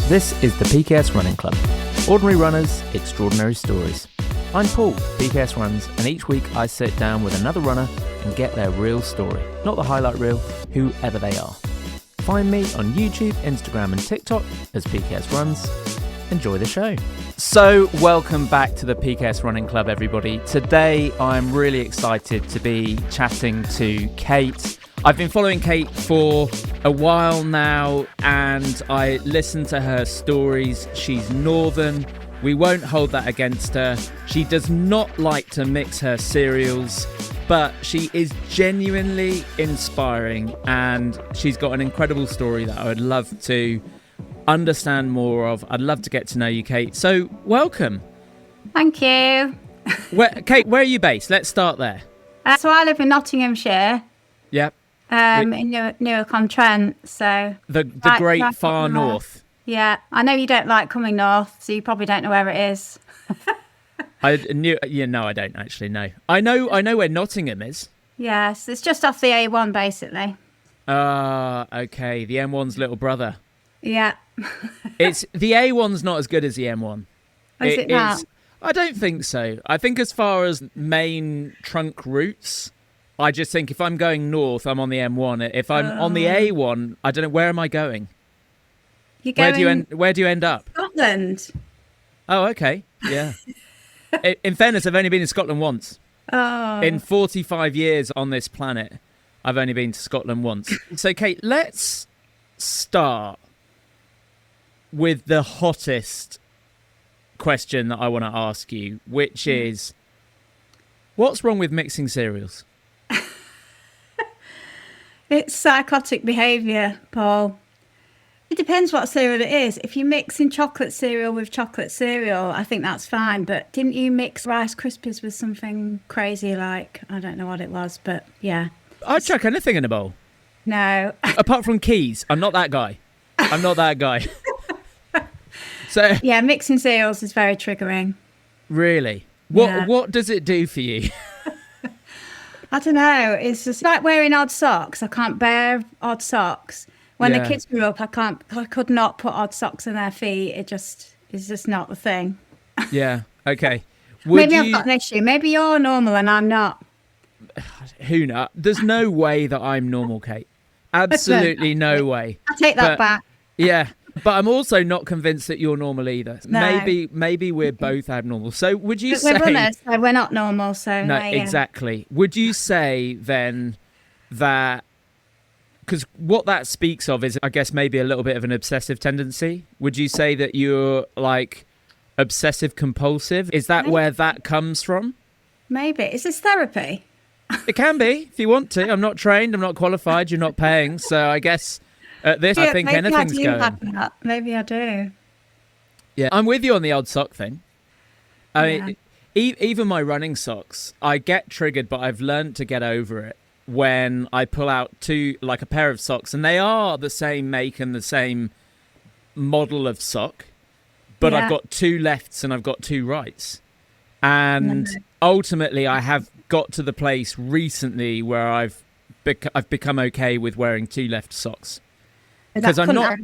This is the PKS Running Club. Ordinary runners, extraordinary stories. I'm Paul, PKS Runs, and each week I sit down with another runner and get their real story. Not the highlight reel, whoever they are. Find me on YouTube, Instagram and TikTok as PKS Runs. Enjoy the show. So, welcome back to the PKS Running Club, everybody. Today I'm really excited to be chatting to Kate. I've been following Kate for a while now and I listen to her stories. She's northern. We won't hold that against her. She does not like to mix her cereals, but she is genuinely inspiring and she's got an incredible story that I would love to understand more of. I'd love to get to know you, Kate. So, welcome. Thank you. Kate, where are you based? Let's start there. So I live in Nottinghamshire. Yep. In Newark-on-Trent. So the great far north. Yeah, I know you don't like coming north, so you probably don't know where it is. I don't actually know. I know where Nottingham is. Yes, it's just off the A1 basically. Okay, the M1's little brother. Yeah. It's the A1's not as good as the M1. Is it not? I don't think so. I think as far as main trunk routes, I just think if I'm going north, I'm on the M1. If I'm on the A1, I don't know, where am I going? You're going Where do you end up? Scotland. Oh, okay. Yeah. In fairness, I've only been in Scotland once. Oh. In 45 years on this planet, I've only been to Scotland once. So, Kate, let's start with the hottest question that I want to ask you, which is, what's wrong with mixing cereals? It's psychotic behaviour, Paul. It depends what cereal it is. If you're mixing chocolate cereal with chocolate cereal, I think that's fine. But didn't you mix Rice Krispies with something crazy like, I don't know what it was, but yeah. I'd chuck anything in a bowl. No. Apart from keys. I'm not that guy. So yeah, mixing cereals is very triggering. Really? What does it do for you? I don't know. It's just like wearing odd socks. I can't bear odd socks. When the kids grew up, I could not put odd socks in their feet. It's just not the thing. Yeah. Okay. I've got an issue. Maybe you're normal and I'm not. Who knows? There's no way that I'm normal, Kate. Absolutely no way. I take that back. Yeah. But I'm also not convinced that you're normal either. No. Maybe we're both abnormal. So would you say... We're runners, so we're not normal, so... No, exactly. Would you say then that... Because what that speaks of is, I guess, maybe a little bit of an obsessive tendency. Would you say that you're, like, obsessive compulsive? Is that where that comes from? Maybe. Is this therapy? It can be, if you want to. I'm not trained, I'm not qualified, you're not paying. So I guess... At this, I think anything's going. Maybe I do. Yeah, I'm with you on the odd sock thing. I mean, even my running socks, I get triggered, but I've learned to get over it when I pull out a pair of socks, and they are the same make and the same model of sock, but I've got two lefts and I've got two rights. And ultimately, I have got to the place recently where I've become okay with wearing two left socks. Because I'm not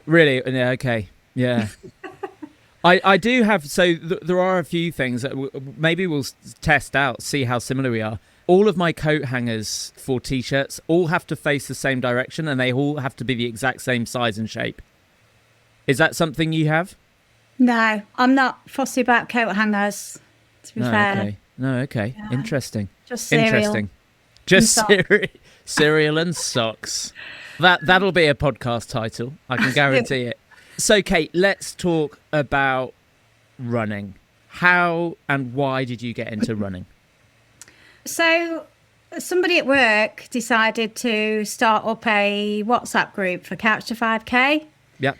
really... Yeah, okay. Yeah. I do have... So there are a few things that maybe we'll test out, see how similar we are. All of my coat hangers for T-shirts all have to face the same direction and they all have to be the exact same size and shape. Is that something you have? No, I'm not fussy about coat hangers, to be fair. Okay. No, okay. Yeah. Interesting. Just cereal. Interesting. Just cereal and socks. That'll be a podcast title. I can guarantee it. So, Kate, let's talk about running. How and why did you get into running? So, somebody at work decided to start up a WhatsApp group for Couch to 5K. Yep.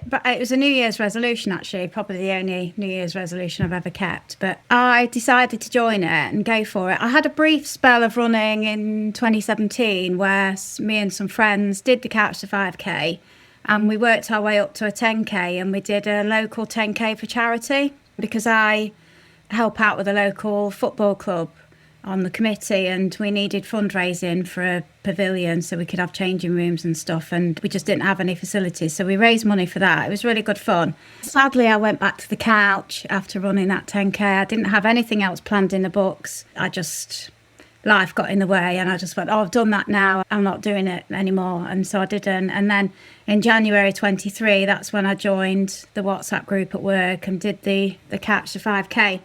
But it was a New Year's resolution, actually, probably the only New Year's resolution I've ever kept. But I decided to join it and go for it. I had a brief spell of running in 2017 where me and some friends did the Couch to 5K and we worked our way up to a 10K and we did a local 10K for charity because I help out with a local football club on the committee, and we needed fundraising for a pavilion so we could have changing rooms and stuff, and we just didn't have any facilities, so we raised money for that. It was really good fun. Sadly, I went back to the couch after running that 10k. I didn't have anything else planned in the books. Life got in the way, and I just went, I've done that now, I'm not doing it anymore. And so I didn't. And then in January 23, that's when I joined the WhatsApp group at work and did the catch the 5k.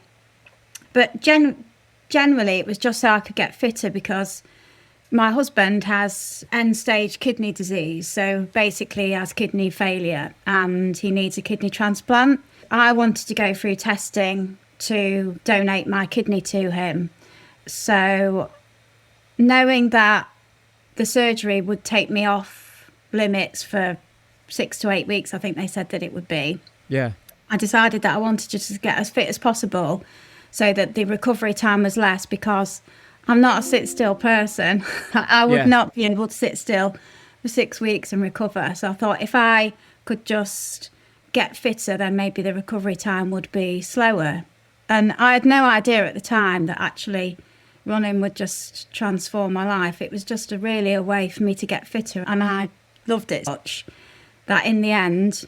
But generally, it was just so I could get fitter, because my husband has end-stage kidney disease. So basically, he has kidney failure and he needs a kidney transplant. I wanted to go through testing to donate my kidney to him. So knowing that the surgery would take me off limits for 6 to 8 weeks, I think they said that it would be. Yeah. I decided that I wanted just to get as fit as possible so that the recovery time was less, because I'm not a sit-still person. I would not be able to sit still for 6 weeks and recover. So I thought if I could just get fitter, then maybe the recovery time would be slower. And I had no idea at the time that actually running would just transform my life. It was just really a way for me to get fitter, and I loved it so much that in the end,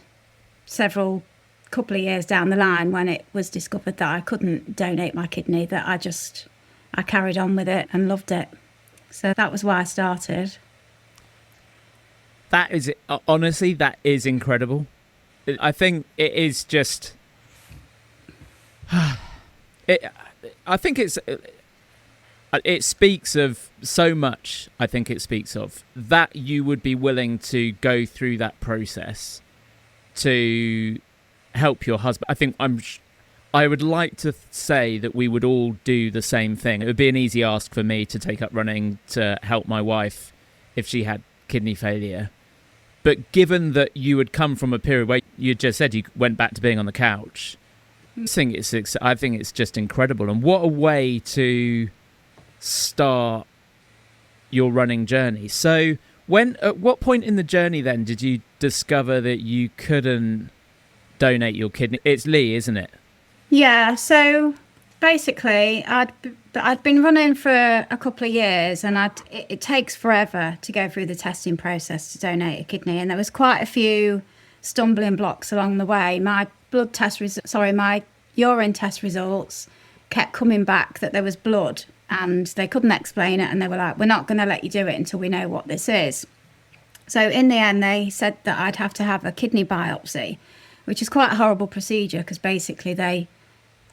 couple of years down the line, when it was discovered that I couldn't donate my kidney, that I carried on with it and loved it. So that was why I started. That is, honestly, that is incredible. I think it is just, I think it speaks of so much. I think it speaks of that you would be willing to go through that process to help your husband. I think I would like to say that we would all do the same thing. It would be an easy ask for me to take up running to help my wife if she had kidney failure. But given that you had come from a period where you just said you went back to being on the couch, I think it's just incredible. And what a way to start your running journey. So at what point in the journey then did you discover that you couldn't donate your kidney? It's Lee, isn't it? Yeah, so basically I'd been running for a couple of years, and it takes forever to go through the testing process to donate a kidney, and there was quite a few stumbling blocks along the way. My my urine test results kept coming back that there was blood, and they couldn't explain it, and they were like, we're not going to let you do it until we know what this is. So in the end, they said that I'd have to have a kidney biopsy, which is quite a horrible procedure, because basically they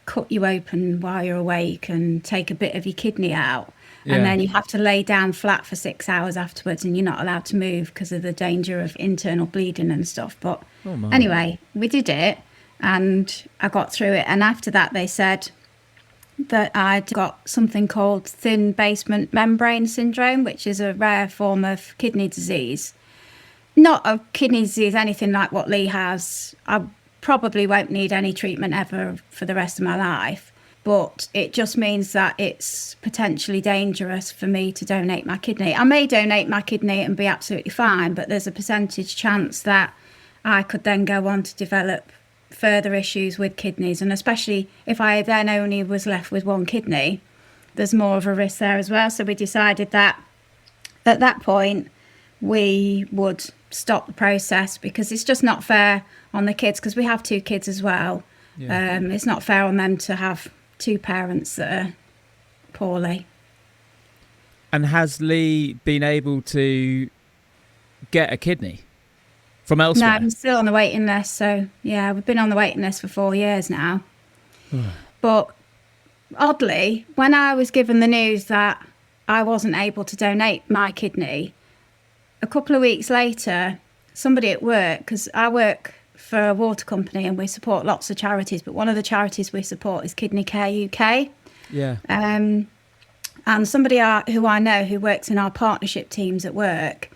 cut you open while you're awake and take a bit of your kidney out. And then you have to lay down flat for 6 hours afterwards, and you're not allowed to move because of the danger of internal bleeding and stuff. But anyway, we did it and I got through it. And after that, they said that I'd got something called thin basement membrane syndrome, which is a rare form of kidney disease. Not a kidney disease, anything like what Lee has. I probably won't need any treatment ever for the rest of my life. But it just means that it's potentially dangerous for me to donate my kidney. I may donate my kidney and be absolutely fine, but there's a percentage chance that I could then go on to develop further issues with kidneys. And especially if I then only was left with one kidney, there's more of a risk there as well. So we decided that at that point, we would stop the process, because it's just not fair on the kids, because we have 2 kids as well. It's not fair on them to have 2 parents that are poorly. And has Lee been able to get a kidney from elsewhere? No, I'm still on the waiting list. So yeah, we've been on the waiting list for 4 years now. But oddly, when I was given the news that I wasn't able to donate my kidney, a couple of weeks later, somebody at work, because I work for a water company and we support lots of charities, but one of the charities we support is Kidney Care UK. Yeah. And somebody who I know who works in our partnership teams at work,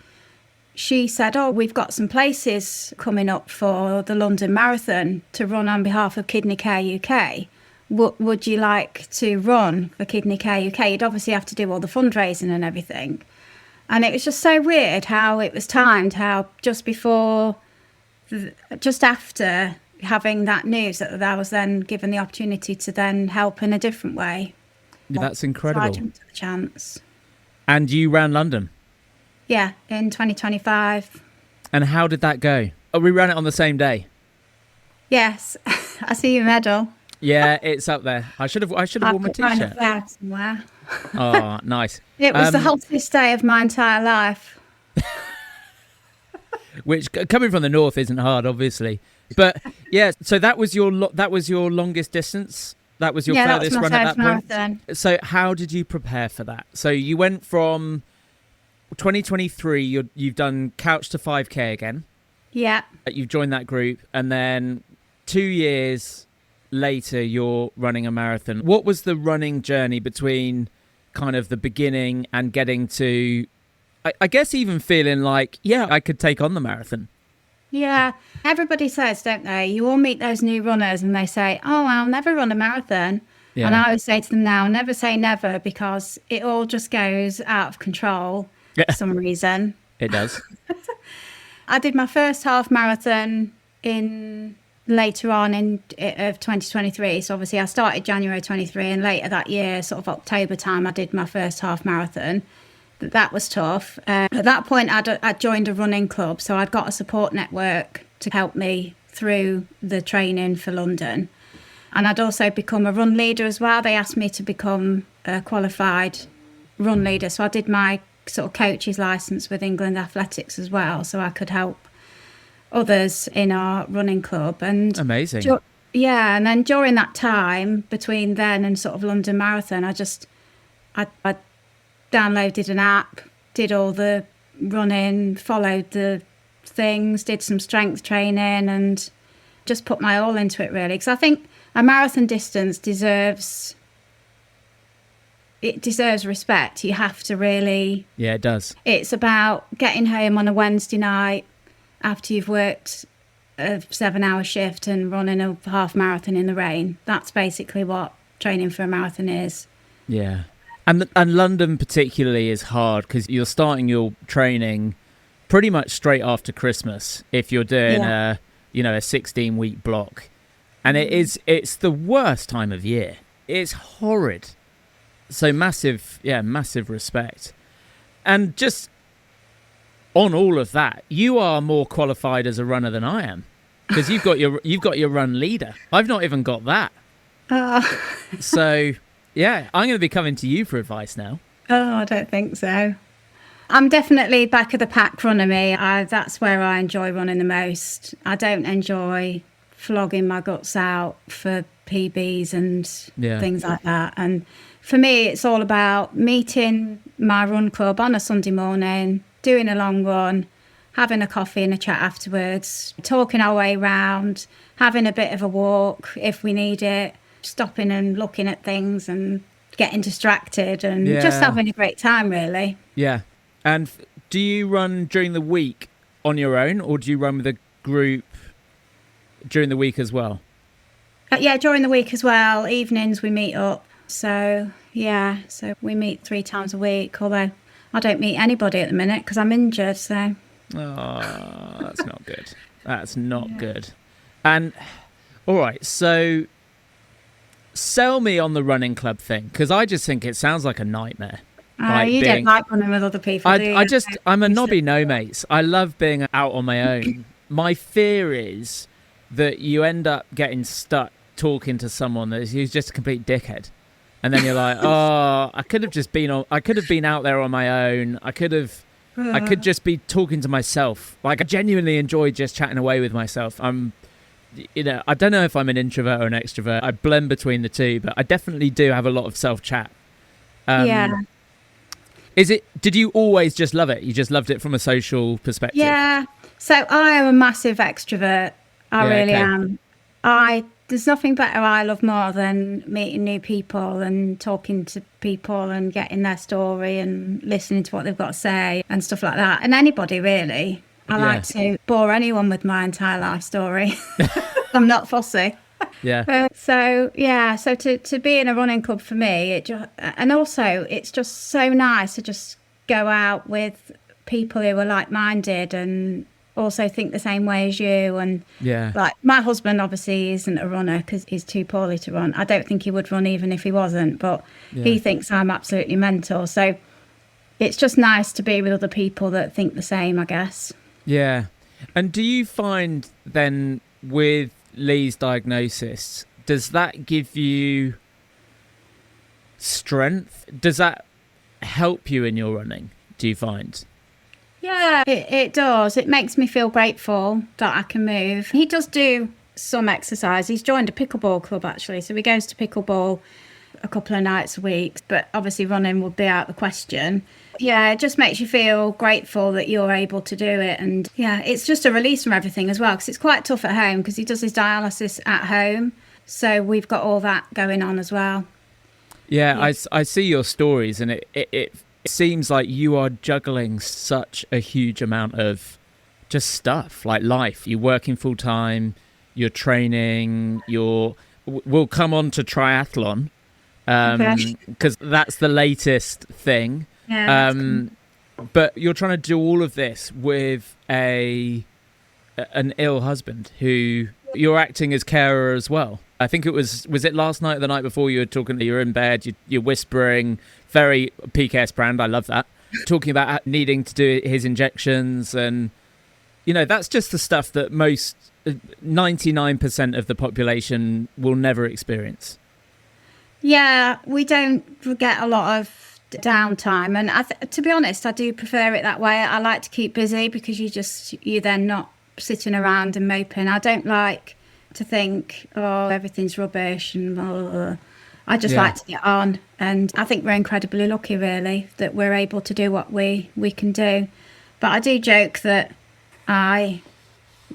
she said, we've got some places coming up for the London Marathon to run on behalf of Kidney Care UK. Would you like to run for Kidney Care UK? You'd obviously have to do all the fundraising and everything. And it was just so weird how it was timed, how just after having that news that I was then given the opportunity to then help in a different way. That's So I incredible. jumped at the chance. And you ran London. Yeah, in 2025. And how did that go? Oh, we ran it on the same day. Yes, I see your medal. Yeah, it's up there. I should have worn my put mine up t-shirt. there somewhere. Oh, nice. It was the hottest day of my entire life. Which, coming from the north, isn't hard, obviously. But yeah, so that was your longest distance. That was your furthest run at that point. Marathon. So how did you prepare for that? So you went from 2023. You've done Couch to 5K again. Yeah. You've joined that group, and then 2 years later, you're running a marathon. What was the running journey between kind of the beginning and getting to, I guess, even feeling like, yeah, I could take on the marathon? Yeah. Everybody says, don't they? You all meet those new runners and they say, oh, I'll never run a marathon. Yeah. And I always say to them now, never say never, because it all just goes out of control for some reason. It does. I did my first half marathon later on of 2023. So obviously I started January 23, and later that year, sort of October time, I did my first half marathon. That was tough. At that point, I'd joined a running club, so I'd got a support network to help me through the training for London. And I'd also become a run leader as well. They asked me to become a qualified run leader. So I did my sort of coach's license with England Athletics as well, so I could help others in our running club. And amazing. And then during that time between then and sort of London Marathon, I downloaded an app, did all the running, followed the things, did some strength training, and just put my all into it, really. Because I think a marathon distance deserves respect. You have to really... Yeah, it does. It's about getting home on a Wednesday night after you've worked a 7-hour shift and running a half marathon in the rain. That's basically what training for a marathon is. Yeah. And London particularly is hard because you're starting your training pretty much straight after Christmas if you're doing a 16-week block. And it's the worst time of year. It's horrid. So massive respect. And just on all of that, you are more qualified as a runner than I am, because you've got your run leader. I've not even got that. So yeah, I'm going to be coming to you for advice now. Oh, I don't think so. I'm definitely back of the pack runner, me. That's where I enjoy running the most. I don't enjoy flogging my guts out for PBs and things like that. And for me, it's all about meeting my run club on a Sunday morning, doing a long run, having a coffee and a chat afterwards, talking our way round, having a bit of a walk if we need it, stopping and looking at things and getting distracted and just having a great time, really. Yeah. And do you run during the week on your own, or do you run with a group during the week as well? Yeah, during the week as well. Evenings we meet up. So we meet 3 times a week, although I don't meet anybody at the minute because I'm injured. So. Oh, that's not good. That's not good. And all right, so sell me on the running club thing, because I just think it sounds like a nightmare. You don't like running with other people, do you? I'm a knobby no mates. I love being out on my own. My fear is that you end up getting stuck talking to someone who's just a complete dickhead. And then you're like, oh, I could have been out there on my own. I could just be talking to myself. Like, I genuinely enjoy just chatting away with myself. I don't know if I'm an introvert or an extrovert. I blend between the two, but I definitely do have a lot of self-chat. Did you always just love it? You just loved it from a social perspective? Yeah. So I am a massive extrovert. I really am. There's nothing better I love more than meeting new people and talking to people and getting their story and listening to what they've got to say and stuff like that. And anybody, really. I like to bore anyone with my entire life story. I'm not fussy. Yeah. So to be in a running club for me, and also it's just so nice to just go out with people who are like-minded and also think the same way as you. And Yeah. like my husband obviously isn't a runner because he's too poorly to run. I don't think he would run even if he wasn't, but he thinks I'm absolutely mental. So it's just nice to be with other people that think the same, I guess. Yeah. And do you find then with Lee's diagnosis, does that give you strength? Does that help you in your running, do you find? Yeah, it does. It makes me feel grateful that I can move. He does do some exercise. He's joined a pickleball club, actually. So he goes to pickleball a couple of nights a week. But obviously running would be out of the question. Yeah, it just makes you feel grateful that you're able to do it. And yeah, it's just a release from everything as well, because it's quite tough at home because he does his dialysis at home. So we've got all that going on as well. Yeah. I see your stories, and it seems like you are juggling such a huge amount of just stuff, like life. You're working full time, you're training, we'll come on to triathlon because that's the latest thing. Yeah, but you're trying to do all of this with an ill husband who you're acting as carer as well. I think it was it last night or the night before you were talking, you're in bed, you're whispering, very PKS brand, I love that, talking about needing to do his injections, and, you know, that's just the stuff that most 99% of the population will never experience. Yeah, we don't get a lot of downtime, and to be honest, I do prefer it that way. I like to keep busy because you're then not sitting around and moping. I don't like to think, oh, everything's rubbish and blah, blah, blah. I just like to get on, and I think we're incredibly lucky, really, that we're able to do what we can do. But I do joke that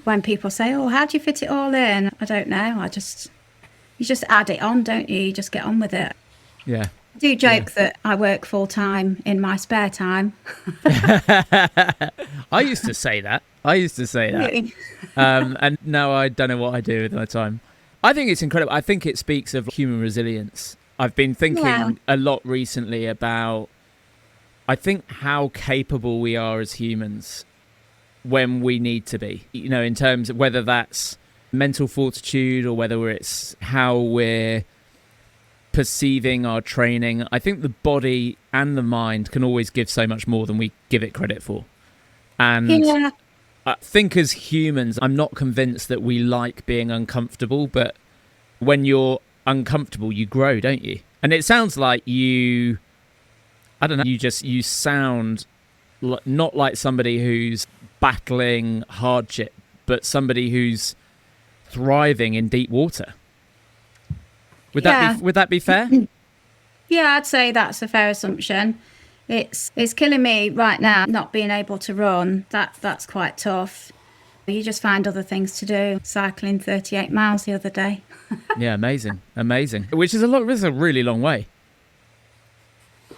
when people say, oh, how do you fit it all in? I don't know. You just add it on, don't you? You just get on with it. Yeah. I do joke that I work full time in my spare time. I used to say that. Really? And now I don't know what I do with my time. I think it's incredible. I think it speaks of human resilience. I've been thinking a lot recently about, I think, how capable we are as humans when we need to be, you know, in terms of whether that's mental fortitude or whether it's how we're perceiving our training. I think the body and the mind can always give so much more than we give it credit for. And I think as humans, I'm not convinced that we like being uncomfortable, but when you're uncomfortable, you grow, don't you? And it sounds like you sound not like somebody who's battling hardship, but somebody who's thriving in deep water. Would that be fair? Yeah, I'd say that's a fair assumption. It's killing me right now not being able to run. That's quite tough. You just find other things to do. Cycling 38 miles the other day. Yeah, amazing. Which is it's a really long way.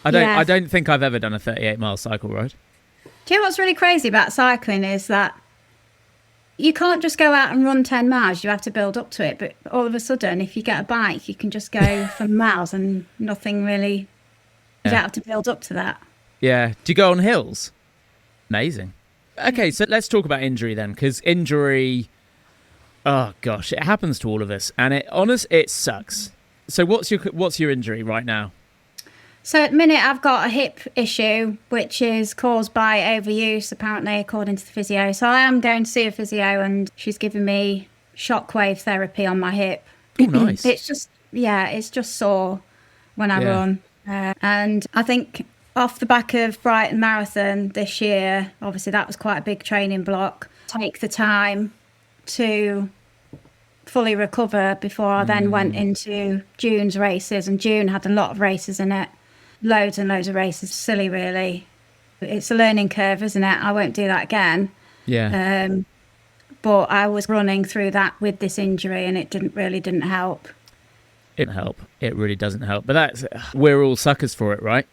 I don't think I've ever done a 38-mile cycle ride. Do you know what's really crazy about cycling is that you can't just go out and run 10 miles. You have to build up to it. But all of a sudden, if you get a bike, you can just go for miles and nothing really. You don't have to build up to that. Yeah. Do you go on hills? Amazing. Okay, so let's talk about injury then, because injury, oh gosh, it happens to all of us, and it sucks. So what's your injury right now? So at the minute, I've got a hip issue, which is caused by overuse, apparently, according to the physio. So I am going to see a physio, and she's giving me shockwave therapy on my hip. Oh, nice. It's just sore when I run. And I think off the back of Brighton Marathon this year, obviously that was quite a big training block. Take the time to fully recover before I then went into June's races, and June had a lot of races in it. Loads and loads of races. Silly, really. It's a learning curve, isn't it? I won't do that again. Yeah. But I was running through that with this injury, and it didn't help. It doesn't help. It really doesn't help. But we're all suckers for it, right?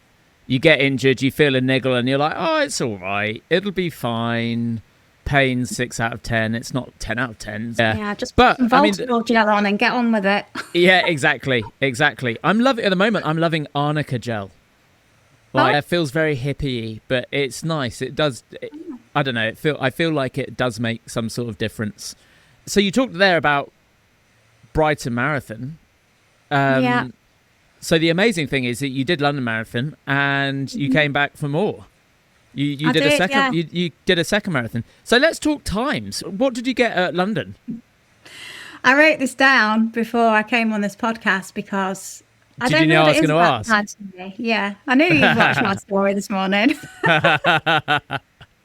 You get injured, you feel a niggle, and you're like, oh, it's all right. It'll be fine. Pain 6 out of 10. It's not 10 out of 10. Yeah, just put some Voltaren gel on and get on with it. Yeah, exactly. I'm loving arnica gel. Like, it feels very hippie, but it's nice. It does. I don't know. I feel like it does make some sort of difference. So you talked there about Brighton Marathon. Yeah. So the amazing thing is that you did London Marathon and you came back for more. You did a second. Yeah. You did a second marathon. So let's talk times. What did you get at London? I wrote this down before I came on this podcast because I don't know what it is about time to me. Yeah, I knew you'd watch my story this morning.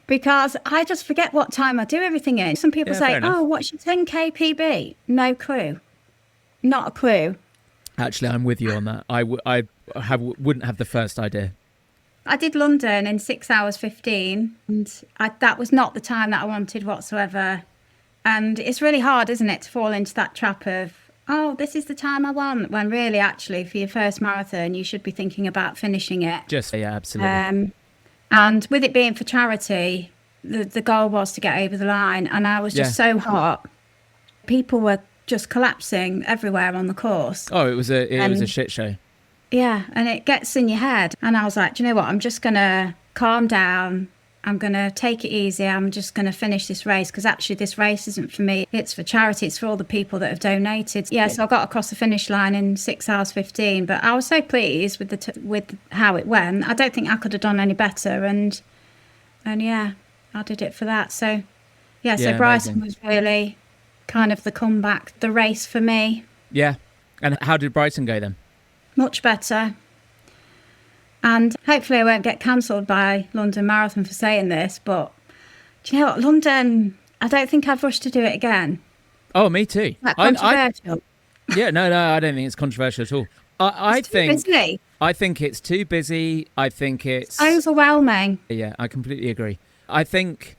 Because I just forget what time I do everything in. Some people say, "Oh, what's your 10K PB?" No clue. Not a clue. Actually, I'm with you on that. I wouldn't have the first idea. I did London in 6 hours 15, and that was not the time that I wanted whatsoever. And it's really hard, isn't it, to fall into that trap of, oh, this is the time I want, when really, actually, for your first marathon, you should be thinking about finishing it. Yeah, absolutely. And with it being for charity, the goal was to get over the line, and I was just so hot. People were just collapsing everywhere on the course. Oh, it was a shit show. Yeah, and it gets in your head. And I was like, do you know what? I'm just going to calm down. I'm going to take it easy. I'm just going to finish this race because actually this race isn't for me. It's for charity. It's for all the people that have donated. Yeah, so I got across the finish line in 6 hours 15. But I was so pleased with how it went. I don't think I could have done any better. And yeah, I did it for that. So, so Brighton was really kind of the comeback, the race for me. Yeah. And how did Brighton go then? Much better. And hopefully I won't get cancelled by London Marathon for saying this, but do you know what? London, I don't think I've rushed to do it again. Oh, me too. Like controversial. No, I don't think it's controversial at all. I think it's too busy. I think it's overwhelming. Yeah, I completely agree. I think,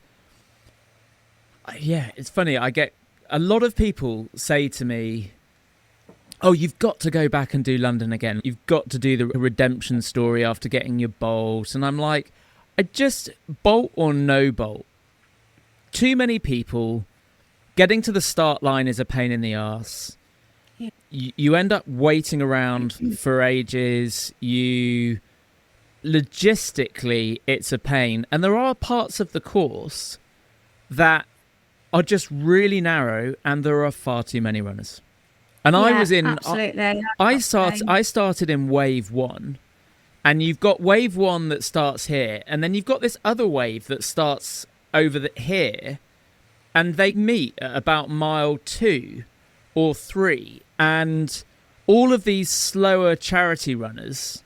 it's funny. I get a lot of people say to me, oh, you've got to go back and do London again. You've got to do the redemption story after getting your bolt. And I'm like, I just, bolt or no bolt. Too many people, getting to the start line is a pain in the arse. Yeah. You end up waiting around for ages. Logistically, it's a pain. And there are parts of the course that are just really narrow and there are far too many runners. And I was in, absolutely. I started in wave 1, and you've got wave 1 that starts here, and then you've got this other wave that starts over here, and they meet at about mile 2 or 3, and all of these slower charity runners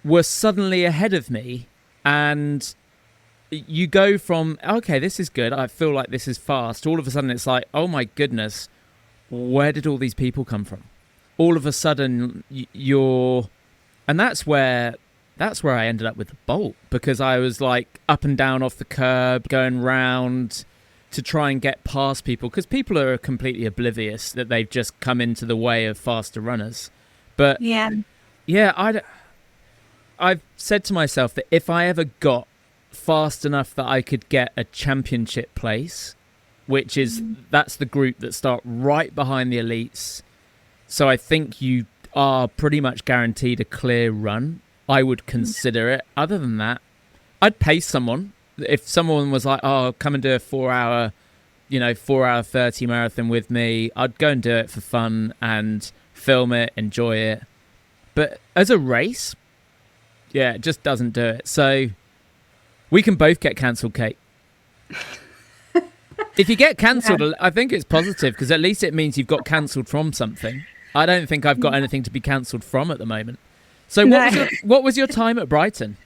were suddenly ahead of me, and you go from, okay, this is good, I feel like this is fast, all of a sudden it's like, oh my goodness, where did all these people come from? All of a sudden, and that's where I ended up with the bolt, because I was like up and down off the curb, going round to try and get past people, because people are completely oblivious that they've just come into the way of faster runners. But I've said to myself that if I ever got fast enough that I could get a championship place, which is, that's the group that start right behind the elites. So I think you are pretty much guaranteed a clear run. I would consider it. Other than that, I'd pay someone. If someone was like, oh, come and do a 4 hour 30 marathon with me, I'd go and do it for fun and film it, enjoy it. But as a race, it just doesn't do it. So we can both get cancelled, Kate. If you get cancelled, I think it's positive, because at least it means you've got cancelled from something. I don't think I've got anything to be cancelled from at the moment. So what was your time at Brighton?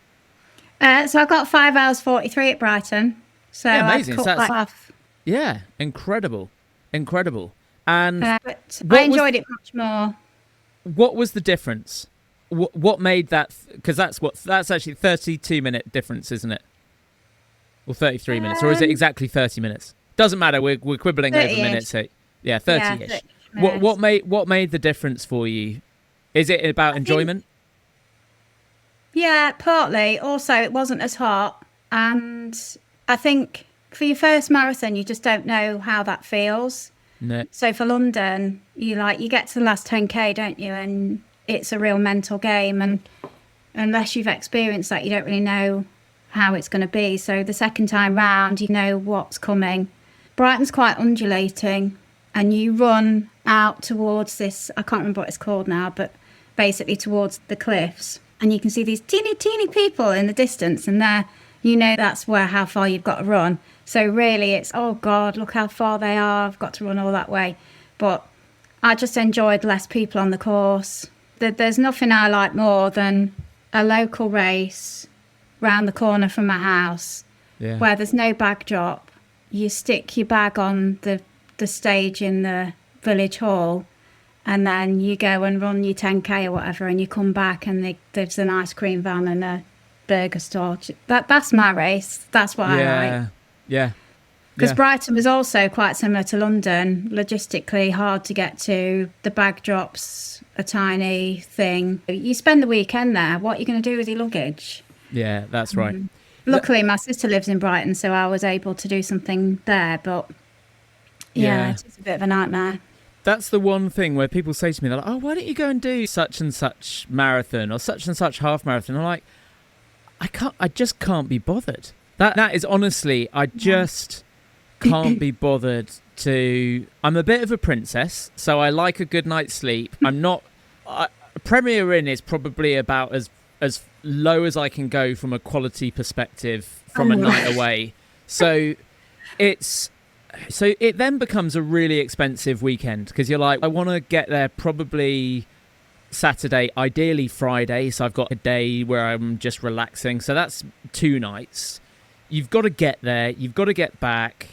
So I got 5 hours 43 at Brighton. So amazing. I cut that off. Yeah, incredible. And but I enjoyed it much more. What was the difference? What made that? Because that's actually 32-minute difference, isn't it? Or 33 minutes, or is it exactly 30 minutes? Doesn't matter. We're quibbling over minutes. So, 30-ish. What made the difference for you? Is it about enjoyment? Yeah, partly. Also, it wasn't as hot, and I think for your first marathon, you just don't know how that feels. No. So for London, you get to the last 10K, don't you? And it's a real mental game, and unless you've experienced that, you don't really know how it's going to be. So the second time round, you know what's coming. Brighton's quite undulating, and you run out towards this, I can't remember what it's called now, but basically towards the cliffs, and you can see these teeny people in the distance, and there, you know, that's how far you've got to run. So really it's, oh God, look how far they are, I've got to run all that way. But I just enjoyed less people on the course. There's nothing I like more than a local race round the corner from my house, where there's no bag drop. You stick your bag on the stage in the village hall, and then you go and run your 10k or whatever, and you come back and there's an ice cream van and a burger store. That's my race. That's what I like. Yeah. Because Brighton was also quite similar to London, logistically hard to get to. The bag drops a tiny thing. You spend the weekend there. What are you going to do with your luggage? Yeah, that's right. Luckily, my sister lives in Brighton, so I was able to do something there. But yeah, it's a bit of a nightmare. That's the one thing where people say to me, they're like, oh, why don't you go and do such and such marathon or such and such half marathon? I'm like, I just can't be bothered. That is honestly, I just can't be bothered to. I'm a bit of a princess, so I like a good night's sleep. I'm not. Premier Inn is probably about as low as I can go from a quality perspective from a night away. So it then becomes a really expensive weekend, because you're like, I want to get there probably Saturday, ideally Friday, so I've got a day where I'm just relaxing. So that's 2 nights. You've got to get there, you've got to get back.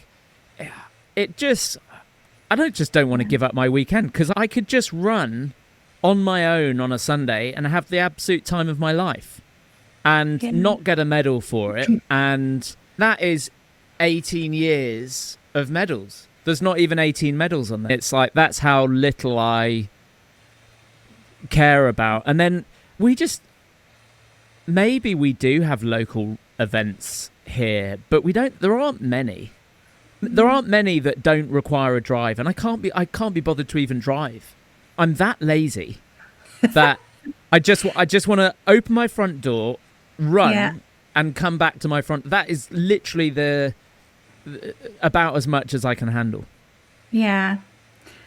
I don't want to give up my weekend, because I could just run on my own on a Sunday and have the absolute time of my life and not get a medal for it. And that is 18 years of medals. There's not even 18 medals on there. It's like, that's how little I care about. And then maybe we do have local events here, but there aren't many. There aren't many that don't require a drive, and I can't be bothered to even drive. I'm that lazy that I just want to open my front door, run, and come back to my front. That is literally about as much as I can handle. Yeah.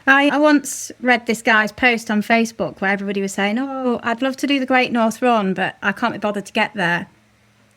I once read this guy's post on Facebook where everybody was saying, oh, I'd love to do the Great North Run, but I can't be bothered to get there.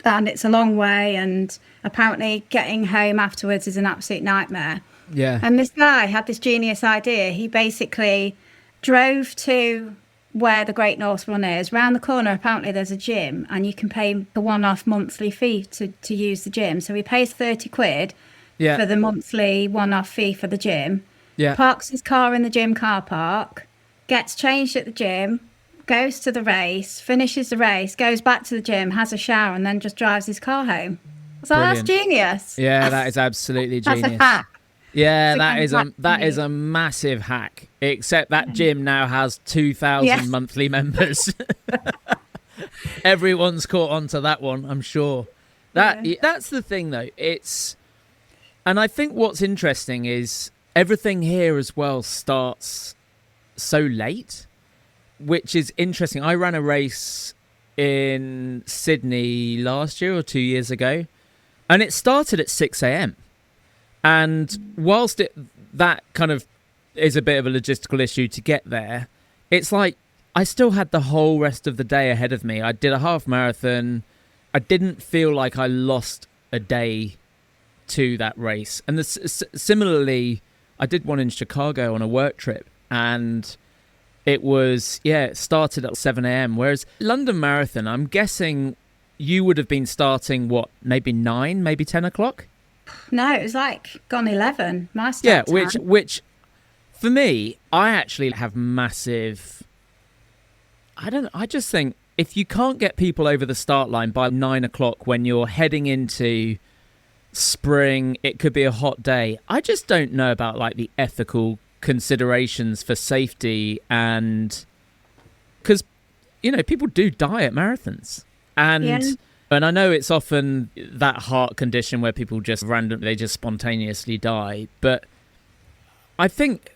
And it's a long way, and apparently getting home afterwards is an absolute nightmare. Yeah. And this guy had this genius idea. He basically drove to where the Great North Run is. Round the corner, apparently there's a gym, and you can pay the one-off monthly fee to use the gym. So he pays 30 quid for the monthly one-off fee for the gym. Yeah. Parks his car in the gym car park, gets changed at the gym, goes to the race, finishes the race, goes back to the gym, has a shower, and then just drives his car home. So that's genius. Yeah, that is absolutely genius. That's a hack. Yeah, that is a massive hack. Except that gym now has 2,000 monthly members. Everyone's caught on to that one, I'm sure. That's the thing, though. And I think what's interesting is everything here as well starts so late, which is interesting. I ran a race in Sydney last year or 2 years ago, and it started at 6 a.m. And whilst that kind of is a bit of a logistical issue to get there, it's like I still had the whole rest of the day ahead of me. I did a half marathon. I didn't feel like I lost a day to that race. And similarly, I did one in Chicago on a work trip, and it started at 7 a.m. Whereas London Marathon, I'm guessing you would have been starting, maybe 9, maybe 10 o'clock? No, it was like gone 11. My start time. which for me, I actually have massive. I just think if you can't get people over the start line by 9 o'clock when you're heading into spring, it could be a hot day. I just don't know about like the ethical considerations for safety, and because people do die at marathons, and I know it's often that heart condition where people just spontaneously die, but I think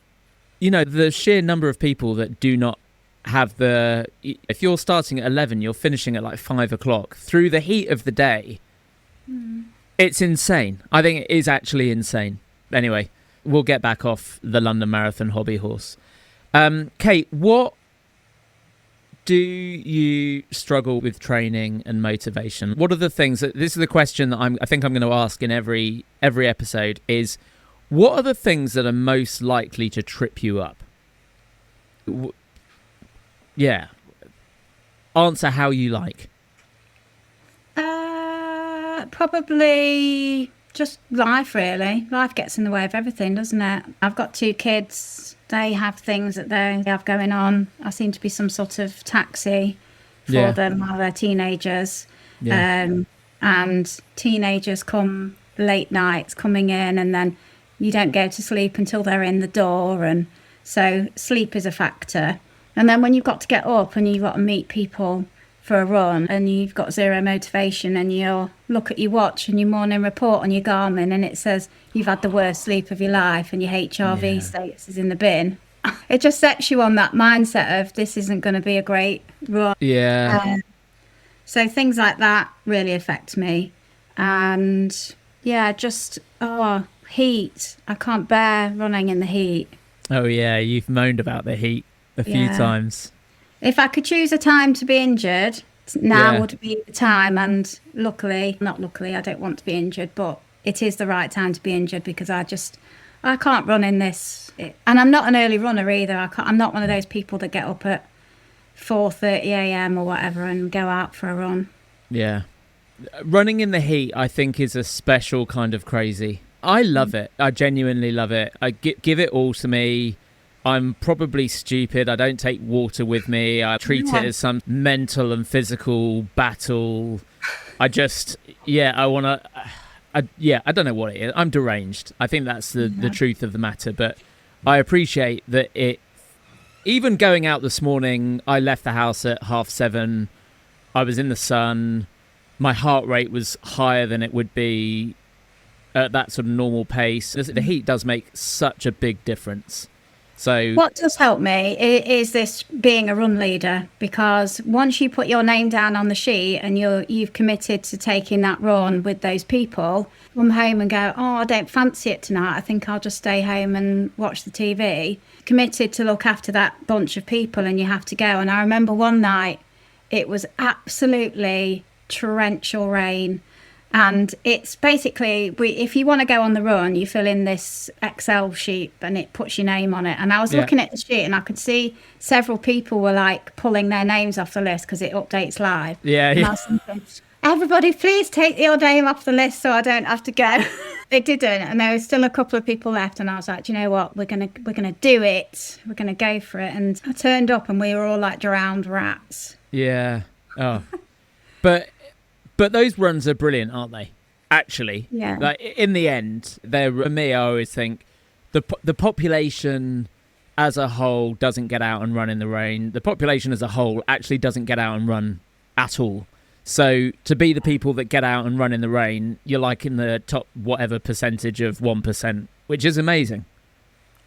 the sheer number of people that do not have if you're starting at 11, you're finishing at like 5 o'clock through the heat of the day. It's insane. I think it is actually insane. Anyway, we'll get back off the London Marathon hobby horse. Kate, what do you struggle with training and motivation? What are the things this is the question that I think I'm going to ask in every episode is, what are the things that are most likely to trip you up? Yeah. Answer how you like. Probably just life, really. Life gets in the way of everything, doesn't it? I've got 2 kids. They have things that they have going on. I seem to be some sort of taxi for them while they're teenagers. And teenagers come late nights coming in, and then you don't go to sleep until they're in the door. And so sleep is a factor. And then when you've got to get up and you've got to meet people for a run and you've got zero motivation, and you look at your watch and your morning report on your Garmin and it says you've had the worst sleep of your life and your HRV status is in the bin, it just sets you on that mindset of this isn't going to be a great run. So things like that really affect me. And just heat. I can't bear running in the heat. Oh yeah, you've moaned about the heat a few times. If I could choose a time to be injured, now would be the time. And not luckily, I don't want to be injured, but it is the right time to be injured because I can't run in this. And I'm not an early runner either. I'm not one of those people that get up at 4:30 a.m. or whatever and go out for a run. Yeah. Running in the heat, I think, is a special kind of crazy. I love it. I genuinely love it. I give it all to me. I'm probably stupid. I don't take water with me. I treat it as some mental and physical battle. I don't know what it is. I'm deranged. I think that's the truth of the matter. But I appreciate that even going out this morning, I left the house at 7:30. I was in the sun. My heart rate was higher than it would be at that sort of normal pace. The heat does make such a big difference. So what does help me is this being a run leader, because once you put your name down on the sheet and you've committed to taking that run with those people, come home and go, I don't fancy it tonight, I think I'll just stay home and watch the TV. Committed to look after that bunch of people and you have to go. And I remember one night it was absolutely torrential rain. And it's basically, if you want to go on the run, you fill in this Excel sheet and it puts your name on it. And I was looking at the sheet and I could see several people were like pulling their names off the list because it updates live. And I was thinking, everybody, please take your name off the list so I don't have to go. It didn't. And there was still a couple of people left. And I was like, do you know what? We're gonna do it. We're going to go for it. And I turned up and we were all like drowned rats. Yeah. Oh. But those runs are brilliant, aren't they? Actually, like in the end, for me, I always think the population as a whole doesn't get out and run in the rain. The population as a whole actually doesn't get out and run at all. So to be the people that get out and run in the rain, you're like in the top whatever percentage of 1%, which is amazing.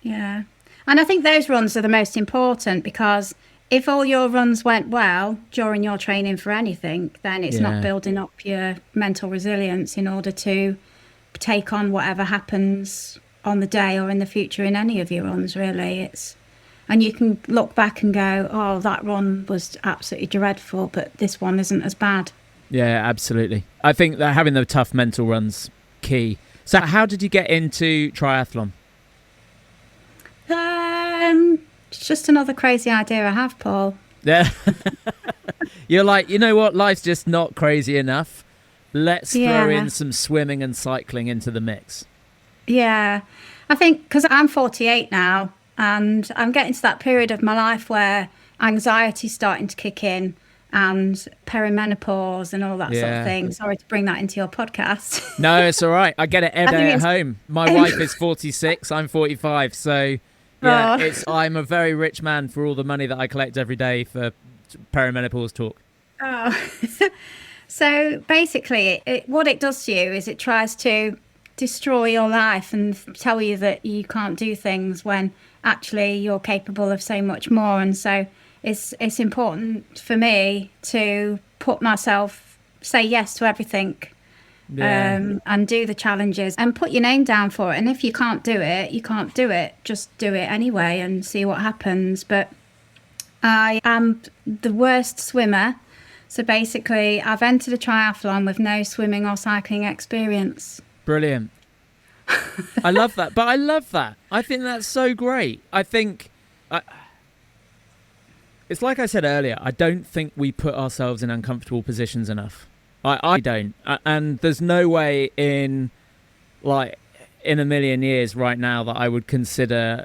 Yeah, and I think those runs are the most important because if all your runs went well during your training for anything, then it's not building up your mental resilience in order to take on whatever happens on the day or in the future in any of your runs, really. And you can look back and go, that run was absolutely dreadful, but this one isn't as bad. Yeah, absolutely. I think that having the tough mental run's key. So how did you get into triathlon? It's just another crazy idea I have, Paul. Yeah. You're like, you know what? Life's just not crazy enough. Let's throw in some swimming and cycling into the mix. Yeah. I think because I'm 48 now and I'm getting to that period of my life where anxiety's starting to kick in and perimenopause and all that sort of thing. Sorry to bring that into your podcast. No, it's all right. I get it every day at home. My wife is 46. I'm 45. So... yeah, I'm a very rich man for all the money that I collect every day for perimenopause talk. So basically, what it does to you is it tries to destroy your life and tell you that you can't do things when actually you're capable of so much more. And so it's important for me to say yes to everything. And do the challenges and put your name down for it. And if you can't do it, you can't do it. Just do it anyway and see what happens. But I am the worst swimmer. So basically, I've entered a triathlon with no swimming or cycling experience. Brilliant. I love that. But I love that. I think that's so great. I think... it's like I said earlier, I don't think we put ourselves in uncomfortable positions enough. I don't. And there's no way in a million years right now that I would consider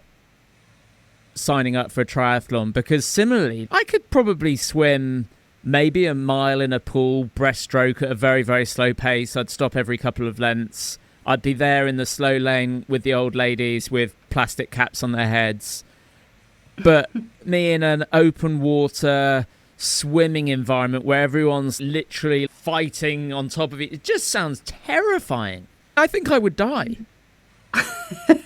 signing up for a triathlon, because similarly, I could probably swim maybe a mile in a pool, breaststroke at a very, very slow pace. I'd stop every couple of lengths. I'd be there in the slow lane with the old ladies with plastic caps on their heads. But me in an open water swimming environment where everyone's literally fighting on top of it just sounds terrifying. I think I would die. I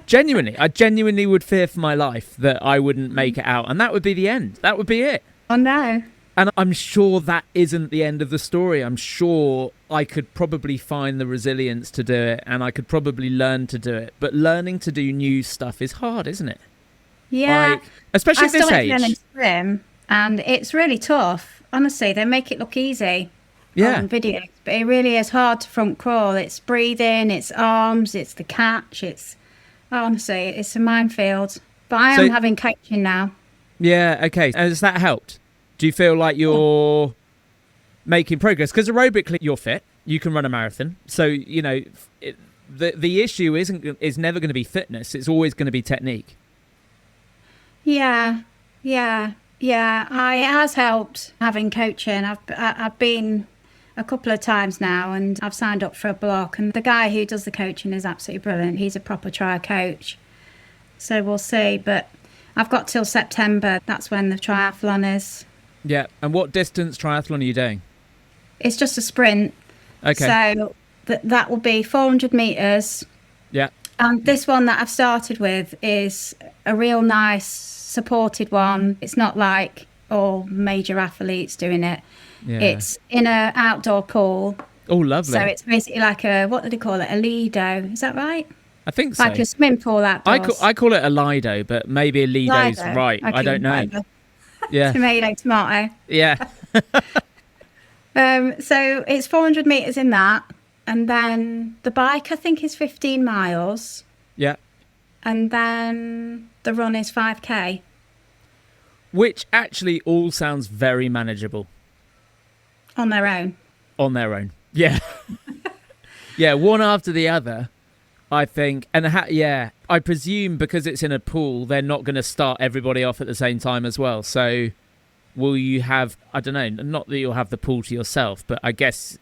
genuinely would fear for my life that I wouldn't make it out, and that would be the end. That would be it. Oh no. And I'm sure that isn't the end of the story. I'm sure I could probably find the resilience to do it, and I could probably learn to do it. But learning to do new stuff is hard, isn't it? Yeah. Especially at this age. I started swim, and it's really tough. Honestly, they make it look easy on videos, but it really is hard to front crawl. It's breathing, it's arms, it's the catch. Honestly, it's a minefield. But I am having coaching now. Yeah, okay. Has that helped? Do you feel like you're making progress? Because aerobically, you're fit. You can run a marathon. So, the issue is never going to be fitness. It's always going to be technique. Yeah. It has helped having coaching. I've been a couple of times now, and I've signed up for a block. And the guy who does the coaching is absolutely brilliant. He's a proper tri coach. So we'll see. But I've got till September. That's when the triathlon is. Yeah. And what distance triathlon are you doing? It's just a sprint. Okay. So that will be 400 metres. Yeah. And this one that I've started with is a real nice supported one. It's not like all major athletes doing it. Yeah. It's in an outdoor pool. Oh, lovely. So it's basically like what do they call it? A Lido. Is that right? I think so. Like a swimming pool outdoors. I call it a Lido, but maybe a Lido's right. Okay, I don't know. Lido. Yeah. Tomato. Yeah. So it's 400 metres in that. And then the bike, I think, is 15 miles. Yeah. And then the run is 5K. Which actually all sounds very manageable. On their own. Yeah. Yeah, one after the other, I think. And I presume because it's in a pool, they're not going to start everybody off at the same time as well. So will you have, I don't know, not that you'll have the pool to yourself, but I guess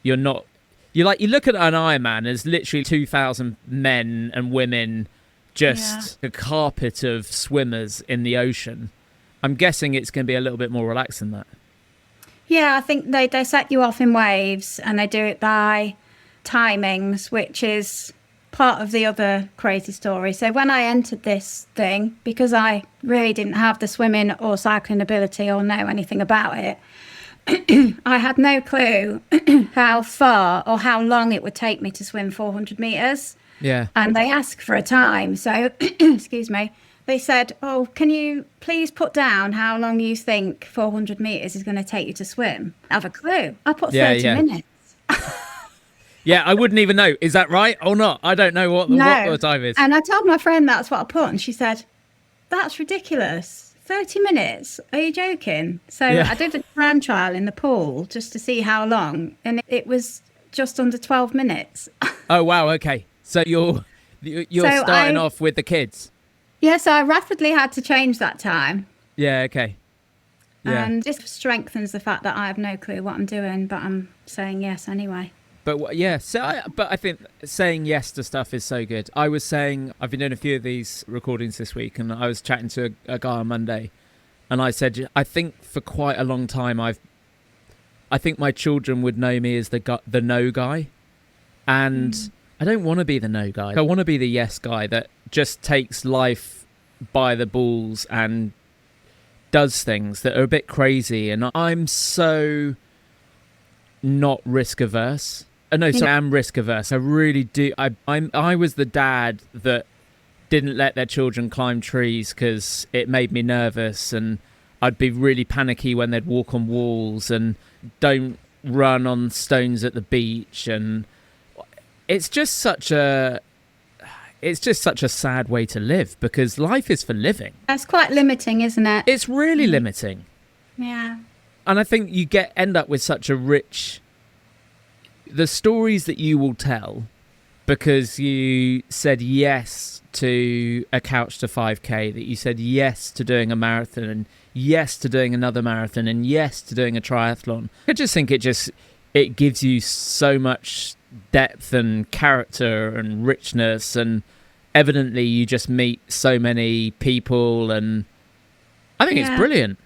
you're not. You look at an Ironman as literally 2,000 men and women, just a carpet of swimmers in the ocean. I'm guessing it's going to be a little bit more relaxed than that. Yeah, I think they set you off in waves, and they do it by timings, which is part of the other crazy story. So when I entered this thing, because I really didn't have the swimming or cycling ability or know anything about it, I had no clue how far or how long it would take me to swim 400 metres. Yeah. And they asked for a time. So, excuse me, they said, oh, can you please put down how long you think 400 metres is going to take you to swim? I have a clue. I put 30 minutes. Yeah, I wouldn't even know. Is that right or not? I don't know what the time is. And I told my friend that's what I put, and she said, that's ridiculous. 30 minutes? Are you joking? So I did a time trial in the pool just to see how long, and it was just under 12 minutes. Oh, wow. Okay. So you're starting off with the kids. Yeah, so I rapidly had to change that time. Yeah, okay. Yeah. And this strengthens the fact that I have no clue what I'm doing, but I'm saying yes anyway. But I think saying yes to stuff is so good. I've been doing a few of these recordings this week, and I was chatting to a guy on Monday, and I said, I think for quite a long time, I think my children would know me as the no guy, and I don't want to be the no guy. I want to be the yes guy that just takes life by the balls and does things that are a bit crazy, and I'm so not risk averse. No, so I am risk averse. I really do. I was the dad that didn't let their children climb trees because it made me nervous, and I'd be really panicky when they'd walk on walls, and don't run on stones at the beach. And it's just such a sad way to live, because life is for living. That's quite limiting, isn't it? It's really limiting. Yeah. And I think you end up with such a rich... The stories that you will tell because you said yes to a couch to 5K, that you said yes to doing a marathon, and yes to doing another marathon, and yes to doing a triathlon. I just think it gives you so much depth and character and richness, and evidently you just meet so many people, and I think it's brilliant.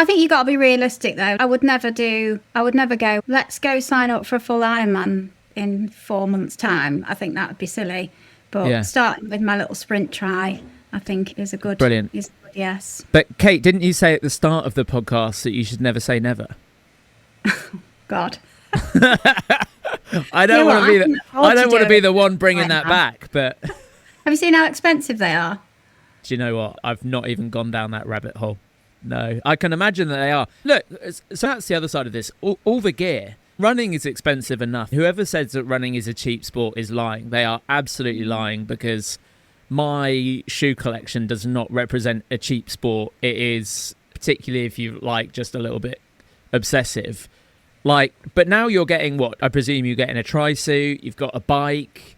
I think you got to be realistic though. I would never go, let's go sign up for a full Ironman in 4 months' time. I think that would be silly. But starting with my little sprint try, I think is a good yes. But Kate, didn't you say at the start of the podcast that you should never say never? God. I don't want to be the one bringing that back, but have you seen how expensive they are? Do you know what? I've not even gone down that rabbit hole. No, I can imagine that they are. Look, so that's the other side of this. All the gear. Running is expensive enough. Whoever says that running is a cheap sport is lying. They are absolutely lying, because my shoe collection does not represent a cheap sport. It is, particularly if you like just a little bit obsessive. But now you're getting what? I presume you're getting a tri-suit, you've got a bike,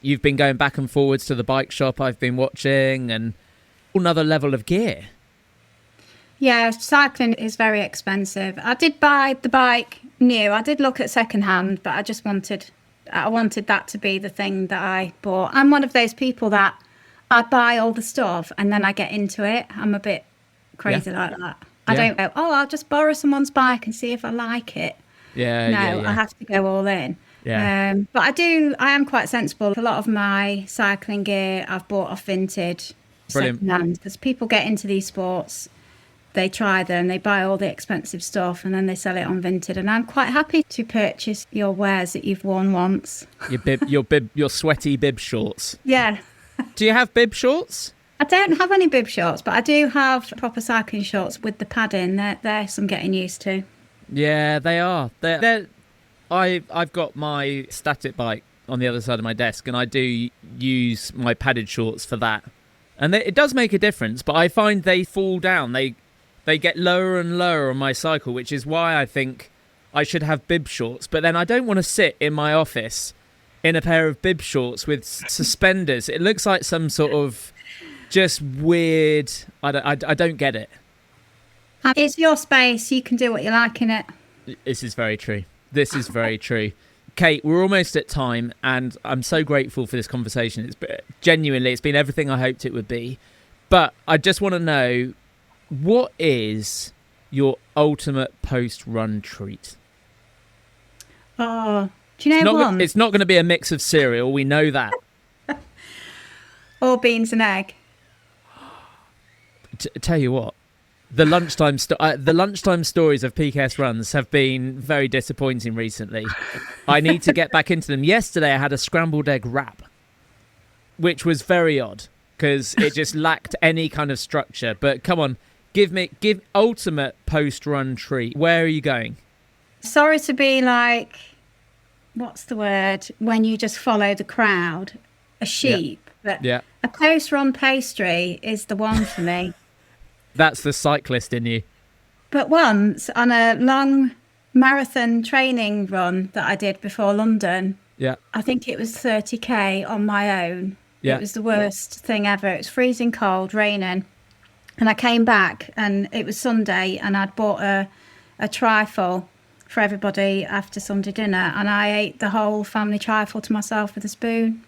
you've been going back and forwards to the bike shop I've been watching, and another level of gear. Yeah, cycling is very expensive. I did buy the bike new. I did look at secondhand, but I wanted that to be the thing that I bought. I'm one of those people that I buy all the stuff and then I get into it. I'm a bit crazy like that. I don't go, I'll just borrow someone's bike and see if I like it. I have to go all in. Yeah. But I am quite sensible. A lot of my cycling gear I've bought off vintage, secondhand, because people get into these sports. They try them, they buy all the expensive stuff, and then they sell it on Vinted. And I'm quite happy to purchase your wares that you've worn once. Your sweaty bib shorts. Yeah. Do you have bib shorts? I don't have any bib shorts, but I do have proper cycling shorts with the padding. They're some getting used to. Yeah, they are. I've got my static bike on the other side of my desk, and I do use my padded shorts for that. And it does make a difference, but I find they fall down. They get lower and lower on my cycle, which is why I think I should have bib shorts. But then I don't want to sit in my office in a pair of bib shorts with suspenders. It looks like some sort of just weird... I don't get it. It's your space. You can do what you like in it. This is very true. This is very true. Kate, we're almost at time, and I'm so grateful for this conversation. It's been everything I hoped it would be. But I just want to know, what is your ultimate post-run treat? Oh, do you know what? It's not going to be a mix of cereal. We know that. Or beans and egg. Tell you what, the lunchtime stories of PKS runs have been very disappointing recently. I need to get back into them. Yesterday I had a scrambled egg wrap, which was very odd because it just lacked any kind of structure. But come on, give ultimate post-run treat. Where are you going? Sorry to be like, what's the word, when you just follow the crowd, a sheep. But a post-run pastry is the one for me. That's the cyclist in you. But once on a long marathon training run that I did before London, I think it was 30k on my own. It was the worst thing ever. It was freezing cold, raining. And I came back and it was Sunday and I'd bought a trifle for everybody after Sunday dinner, and I ate the whole family trifle to myself with a spoon.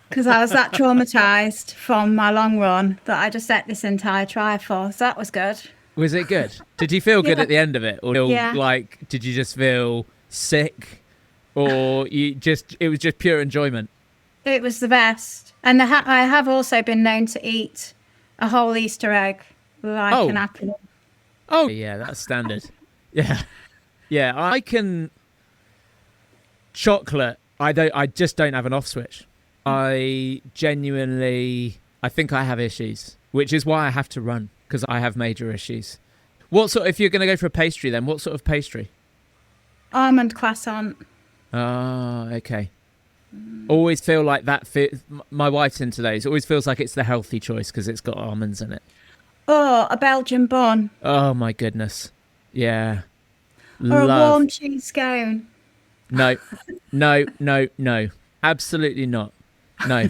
Because I was that traumatised from my long run that I just ate this entire trifle. So that was good. Was it good? Did you feel good at the end of it? Or did you just feel sick? Or it was just pure enjoyment? It was the best. And I have also been known to eat a whole Easter egg like an apple. Oh, yeah, that's standard. Yeah. Yeah, I can... Chocolate, I just don't have an off switch. I think I have issues, which is why I have to run, because I have major issues. If you're going to go for a pastry then, what sort of pastry? Almond croissant. Oh, okay. Always feel like that my wife's into those. Always feels like it's the healthy choice because it's got almonds in it. Oh, a Belgian bun. Oh my goodness. Yeah. Or a warm cheese scone. No. Absolutely not. No.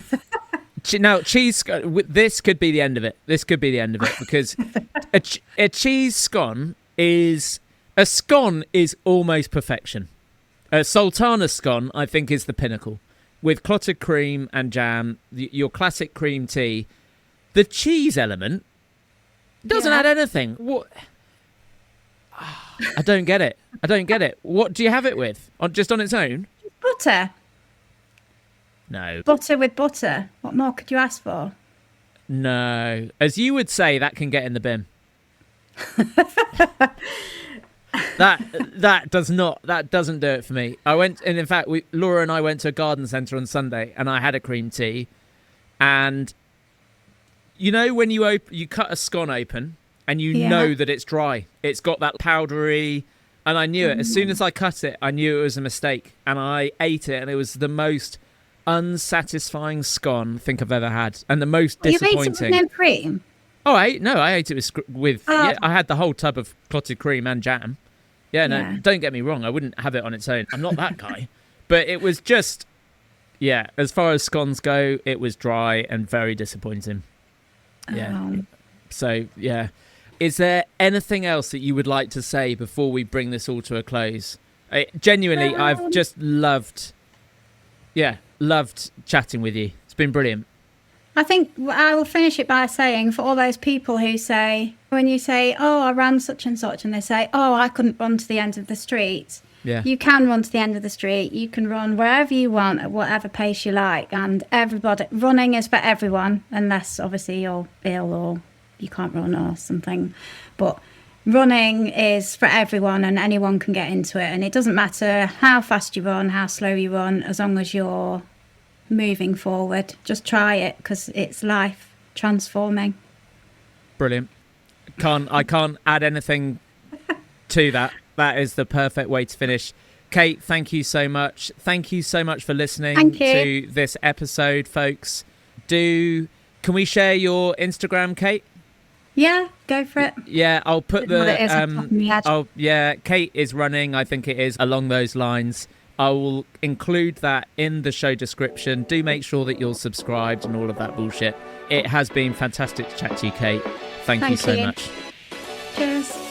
Now, cheese... This could be the end of it. Because a cheese scone is... A scone is almost perfection. A sultana scone, I think, is the pinnacle. With clotted cream and jam, your classic cream tea. The cheese element doesn't add anything. What? I don't get it. What do you have it with? Just on its own? Butter. No. Butter with butter. What more could you ask for? No. As you would say, that can get in the bin. That doesn't do it for me. In fact, Laura and I went to a garden centre on Sunday, and I had a cream tea, and you know when you cut a scone open, and you know that it's dry, it's got that powdery, and I knew it as soon as I cut it. I knew it was a mistake, and I ate it, and it was the most unsatisfying scone I think I've ever had, and the most disappointing. You ate it with no cream? Oh, I ate it with yeah, I had the whole tub of clotted cream and jam. Yeah, don't get me wrong, I wouldn't have it on its own. I'm not that guy. But it was just, as far as scones go, it was dry and very disappointing. Yeah. So, yeah. Is there anything else that you would like to say before we bring this all to a close? Genuinely, I've just loved chatting with you. It's been brilliant. I think I will finish it by saying, for all those people who say, when you say, oh, I ran such and such, and they say, oh, I couldn't run to the end of the street. Yeah. You can run to the end of the street. You can run wherever you want, at whatever pace you like. And running is for everyone, unless obviously you're ill or you can't run or something. But running is for everyone, and anyone can get into it. And it doesn't matter how fast you run, how slow you run, as long as you're moving forward. Just try it, because it's life transforming. Brilliant. I can't add anything to that. That is the perfect way to finish. Kate, thank you so much. Thank you so much for listening to this episode, folks. Can we share your Instagram, Kate? Yeah, go for it. Yeah, I'll put Kate is running, I think it is, along those lines. I will include that in the show description. Do make sure that you're subscribed and all of that bullshit. It has been fantastic to chat to you, Kate. Thank you so much. Cheers.